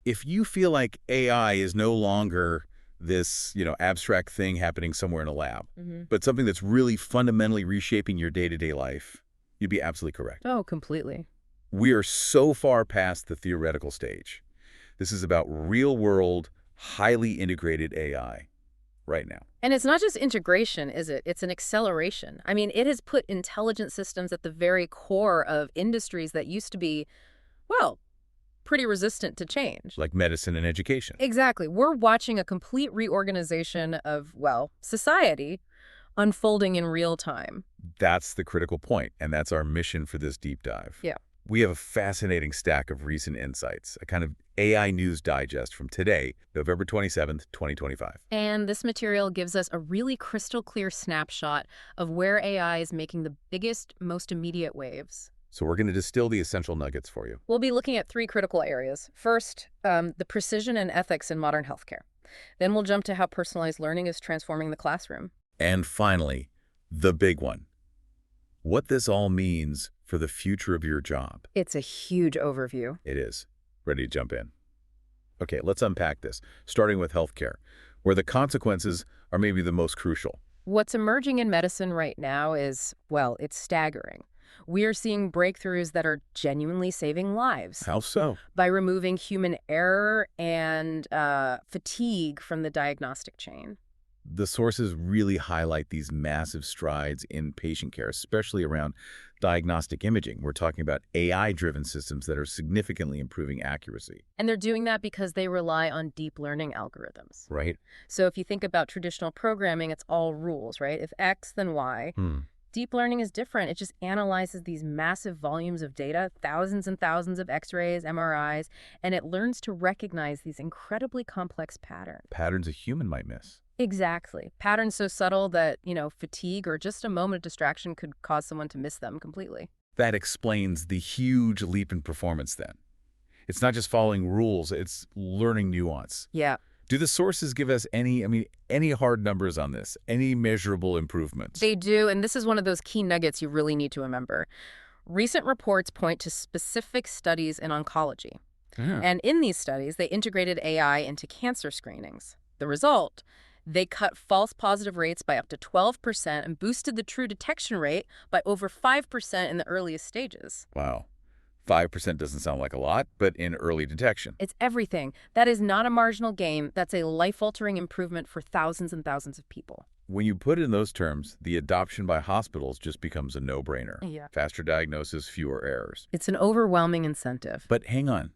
if you feel like AI is no longer this, abstract thing happening somewhere in a lab, but something that's really fundamentally reshaping your day-to-day life, you'd be absolutely correct. Oh, completely. We are so far past the theoretical stage. This is about real-world, highly integrated AI right now. And it's not just integration, is it? It's an acceleration. I mean, it has put intelligent systems at the very core of industries that used to be, well, pretty resistant to change. Like medicine and education. Exactly. We're watching a complete reorganization of, well, society unfolding in real time. That's the critical point, and that's our mission for this deep dive. Yeah. We have a fascinating stack of recent insights, a kind of AI news digest from today, November 27th, 2025. And this material gives us a really crystal clear snapshot of where AI is making the biggest, most immediate waves. So we're going to distill the essential nuggets for you. We'll be looking at three critical areas. First, the precision and ethics in modern healthcare. Then we'll jump to how personalized learning is transforming the classroom. And finally, the big one. What this all means for the future of your job. It's a huge overview. It is. Ready to jump in? Okay, let's unpack this, starting with healthcare, where the consequences are maybe the most crucial. What's emerging in medicine right now is, well, it's staggering. We're seeing breakthroughs that are genuinely saving lives. How so? By removing human error and fatigue from the diagnostic chain. The sources really highlight these massive strides in patient care, especially around diagnostic imaging. We're talking about AI-driven systems that are significantly improving accuracy. And they're doing that because they rely on deep learning algorithms. Right. So if you think about traditional programming, it's all rules, right? If X, then Y. Deep learning is different. It just analyzes these massive volumes of data, thousands and thousands of X-rays, MRIs, and it learns to recognize these incredibly complex patterns. Patterns a human might miss. Exactly. Patterns so subtle that, fatigue or just a moment of distraction could cause someone to miss them completely. That explains the huge leap in performance then. It's not just following rules, it's learning nuance. Yeah. Do the sources give us any hard numbers on this? Any measurable improvements? They do, and this is one of those key nuggets you really need to remember. Recent reports point to specific studies in oncology. And in these studies, they integrated AI into cancer screenings. The result? They cut false positive rates by up to 12% and boosted the true detection rate by over 5% in the earliest stages. Wow. 5% doesn't sound like a lot, but in early detection. It's everything. That is not a marginal gain. That's a life-altering improvement for thousands and thousands of people. When you put it in those terms, the adoption by hospitals just becomes a no-brainer. Yeah. Faster diagnosis, fewer errors. It's an overwhelming incentive. But hang on.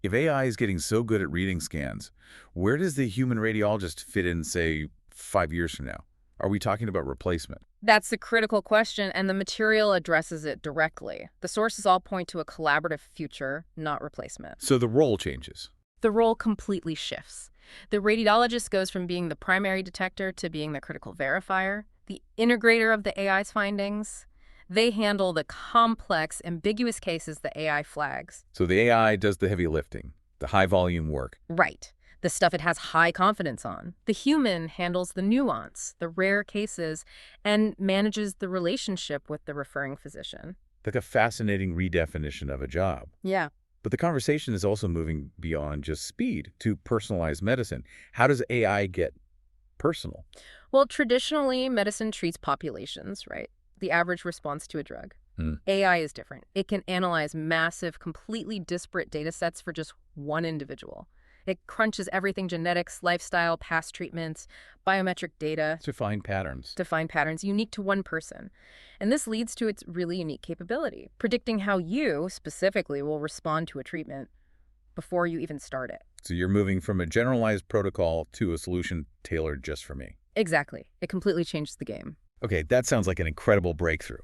If AI is getting so good at reading scans, where does the human radiologist fit in, say, 5 years from now? Are we talking about replacement? That's the critical question, and the material addresses it directly. The sources all point to a collaborative future, not replacement. So the role changes. The role completely shifts. The radiologist goes from being the primary detector to being the critical verifier, the integrator of the AI's findings. They handle the complex, ambiguous cases the AI flags. So the AI does the heavy lifting, the high-volume work. Right. The stuff it has high confidence on. The human handles the nuance, the rare cases, and manages the relationship with the referring physician. Like a fascinating redefinition of a job. Yeah. But the conversation is also moving beyond just speed to personalized medicine. How does AI get personal? Well, traditionally, medicine treats populations, right? The average response to a drug. AI is different. It can analyze massive, completely disparate data sets for just one individual. It crunches everything: genetics, lifestyle, past treatments, biometric data. To find patterns. To find patterns unique to one person. And this leads to its really unique capability, predicting how you, specifically, will respond to a treatment before you even start it. So you're moving from a generalized protocol to a solution tailored just for me. Exactly. It completely changes the game. Okay, that sounds like an incredible breakthrough.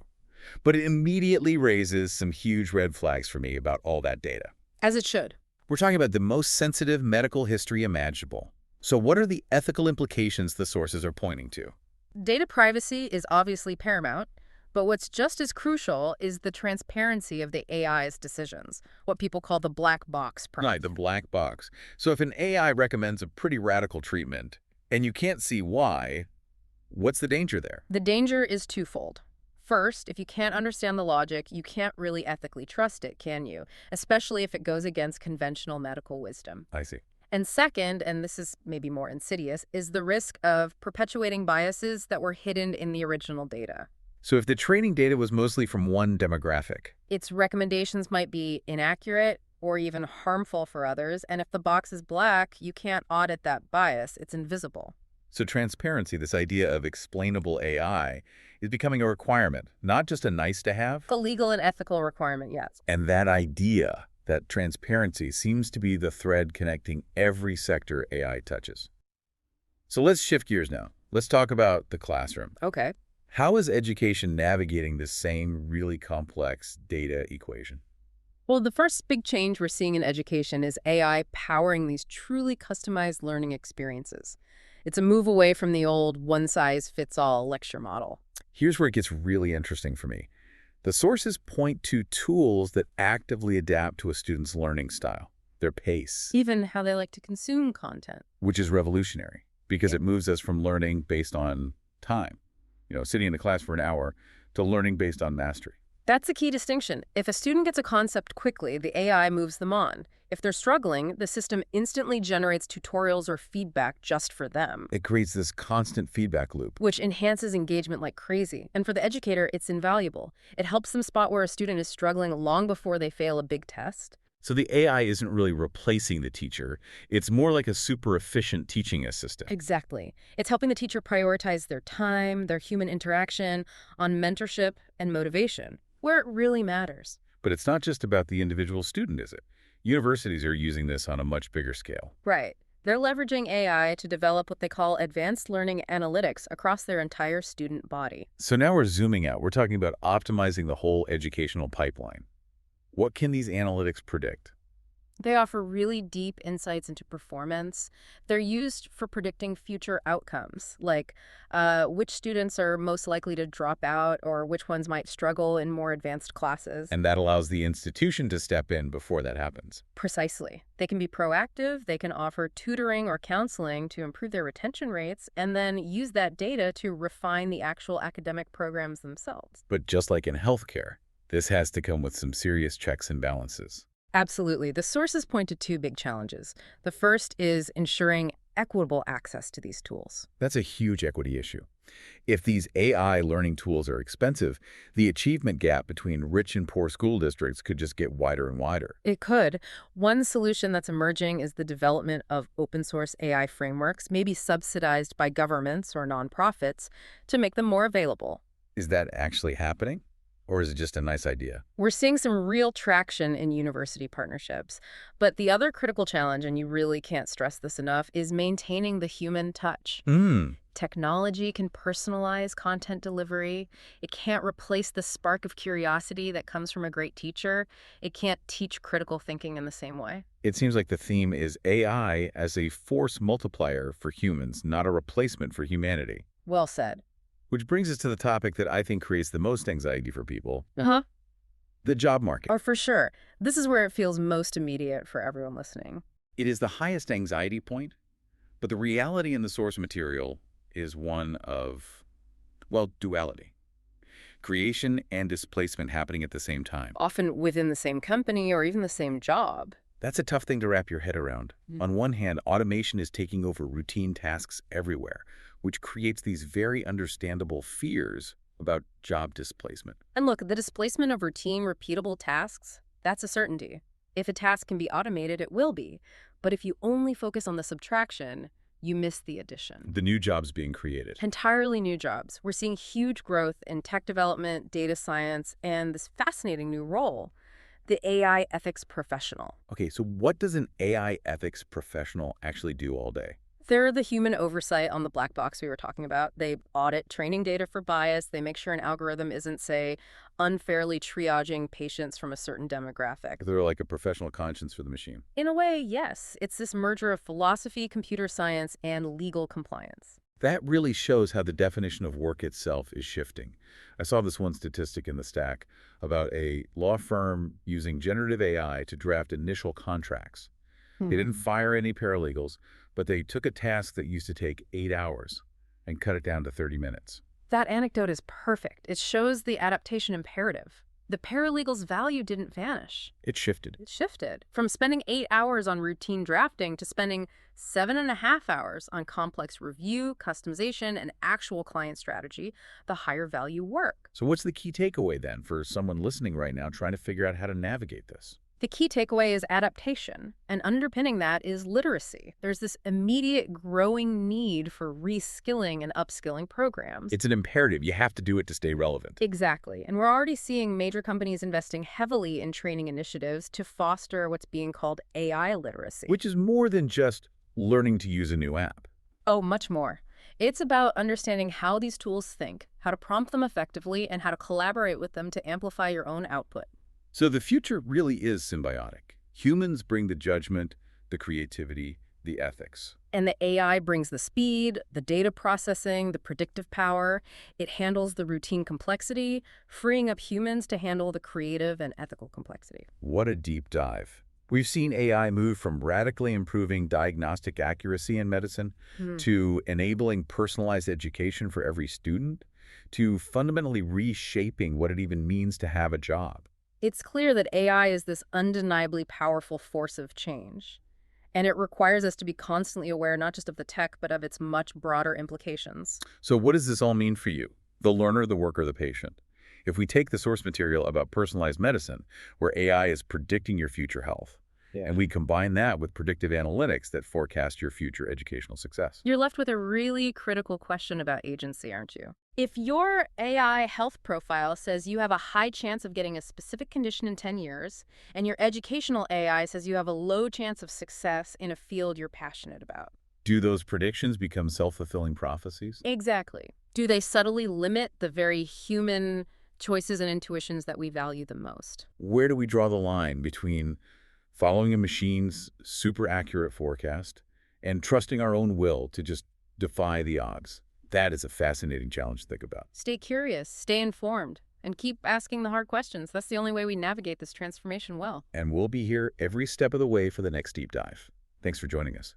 But it immediately raises some huge red flags for me about all that data. As it should. We're talking about the most sensitive medical history imaginable. So what are the ethical implications the sources are pointing to? Data privacy is obviously paramount, but what's just as crucial is the transparency of the AI's decisions, what people call the black box prompt. Right, the black box. So if an AI recommends a pretty radical treatment and you can't see why, what's the danger there? The danger is twofold. First, if you can't understand the logic, you can't really ethically trust it, can you? Especially if it goes against conventional medical wisdom. I see. And second, and this is maybe more insidious, is the risk of perpetuating biases that were hidden in the original data. So if the training data was mostly from one demographic, Its recommendations might be inaccurate or even harmful for others, and if the box is black, you can't audit that bias. It's invisible. so transparency, this idea of explainable AI, is becoming a requirement, not just a nice to have. The legal and ethical requirement, yes. And that idea, that transparency, seems to be the thread connecting every sector AI touches. So let's shift gears now. Let's talk about the classroom. Okay. How is education navigating this same really complex data equation? Well, the first big change we're seeing in education is AI powering these truly customized learning experiences. It's a move away from the old one-size-fits-all lecture model. Here's where it gets really interesting for me. The sources point to tools that actively adapt to a student's learning style, their pace, Even how they like to consume content. which is revolutionary because it moves us from learning based on time, sitting in the class for an hour, to learning based on mastery. That's a key distinction. If a student gets a concept quickly, the AI moves them on. If they're struggling, the system instantly generates tutorials or feedback just for them, It creates this constant feedback loop. which enhances engagement like crazy. And for the educator, it's invaluable. It helps them spot where a student is struggling long before they fail a big test. So the AI isn't really replacing the teacher. It's more like a super efficient teaching assistant. Exactly. It's helping the teacher prioritize their time, their human interaction, on mentorship and motivation, where it really matters. But it's not just about the individual student, is it? Universities are using this on a much bigger scale. Right. They're leveraging AI to develop what they call advanced learning analytics across their entire student body. So now we're zooming out. We're talking about optimizing the whole educational pipeline. What can these analytics predict? They offer really deep insights into performance. They're used for predicting future outcomes, like which students are most likely to drop out or which ones might struggle in more advanced classes. And that allows the institution to step in before that happens. Precisely. They can be proactive, they can offer tutoring or counseling to improve their retention rates, and then use that data to refine the actual academic programs themselves. But just like in healthcare, this has to come with some serious checks and balances. Absolutely. The sources point to two big challenges. The first is ensuring equitable access to these tools. That's a huge equity issue. If these AI learning tools are expensive, the achievement gap between rich and poor school districts could just get wider and wider. It could. One solution that's emerging is the development of open source AI frameworks, maybe subsidized by governments or nonprofits, to make them more available. Is that actually happening? Or is it just a nice idea? We're seeing some real traction in university partnerships. But the other critical challenge, and you really can't stress this enough, is maintaining the human touch. Technology can personalize content delivery. It can't replace the spark of curiosity that comes from a great teacher. It can't teach critical thinking in the same way. It seems like the theme is AI as a force multiplier for humans, not a replacement for humanity. Well said. Which brings us to the topic that I think creates the most anxiety for people, the job market. Oh, for sure. This is where it feels most immediate for everyone listening. It is the highest anxiety point, but the reality in the source material is one of, well, duality. Creation and displacement happening at the same time. Often within the same company or even the same job. That's a tough thing to wrap your head around. On one hand, automation is taking over routine tasks everywhere, which creates these very understandable fears about job displacement. And look, the displacement of routine, repeatable tasks, that's a certainty. If a task can be automated, it will be. But if you only focus on the subtraction, you miss the addition. The new jobs being created. Entirely new jobs. We're seeing huge growth in tech development, data science, and this fascinating new role, the AI ethics professional. Okay, so what does an AI ethics professional actually do all day? They're the human oversight on the black box we were talking about. They audit training data for bias. They make sure an algorithm isn't, say, unfairly triaging patients from a certain demographic. They're like a professional conscience for the machine. In a way, yes. It's this merger of philosophy, computer science, and legal compliance. That really shows how the definition of work itself is shifting. I saw this one statistic in the stack about a law firm using generative AI to draft initial contracts. They didn't fire any paralegals, but they took a task that used to take 8 hours and cut it down to 30 minutes. That anecdote is perfect. It shows the adaptation imperative. The paralegal's value didn't vanish. It shifted. It shifted from spending 8 hours on routine drafting to spending 7.5 hours on complex review, customization, and actual client strategy, the higher value work. So what's the key takeaway then for someone listening right now trying to figure out how to navigate this? The key takeaway is adaptation, and underpinning that is literacy. There's this immediate growing need for reskilling and upskilling programs. It's an imperative. You have to do it to stay relevant. Exactly. And we're already seeing major companies investing heavily in training initiatives to foster what's being called AI literacy. Which is more than just learning to use a new app. Oh, much more. It's about understanding how these tools think, how to prompt them effectively, and how to collaborate with them to amplify your own output. So the future really is symbiotic. Humans bring the judgment, the creativity, the ethics. And the AI brings the speed, the data processing, the predictive power. It handles the routine complexity, freeing up humans to handle the creative and ethical complexity. What a deep dive. We've seen AI move from radically improving diagnostic accuracy in medicine to enabling personalized education for every student, to fundamentally reshaping what it even means to have a job. It's clear that AI is this undeniably powerful force of change, and it requires us to be constantly aware not just of the tech, but of its much broader implications. So what does this all mean for you, the learner, the worker, the patient? If we take the source material about personalized medicine, where AI is predicting your future health, and we combine that with predictive analytics that forecast your future educational success. You're left with a really critical question about agency, aren't you? If your AI health profile says you have a high chance of getting a specific condition in 10 years, and your educational AI says you have a low chance of success in a field you're passionate about. Do those predictions become self-fulfilling prophecies? Exactly. Do they subtly limit the very human choices and intuitions that we value the most? Where do we draw the line between following a machine's super accurate forecast and trusting our own will to just defy the odds? That is a fascinating challenge to think about. Stay curious, stay informed, and keep asking the hard questions. That's the only way we navigate this transformation well. And we'll be here every step of the way for the next deep dive. Thanks for joining us.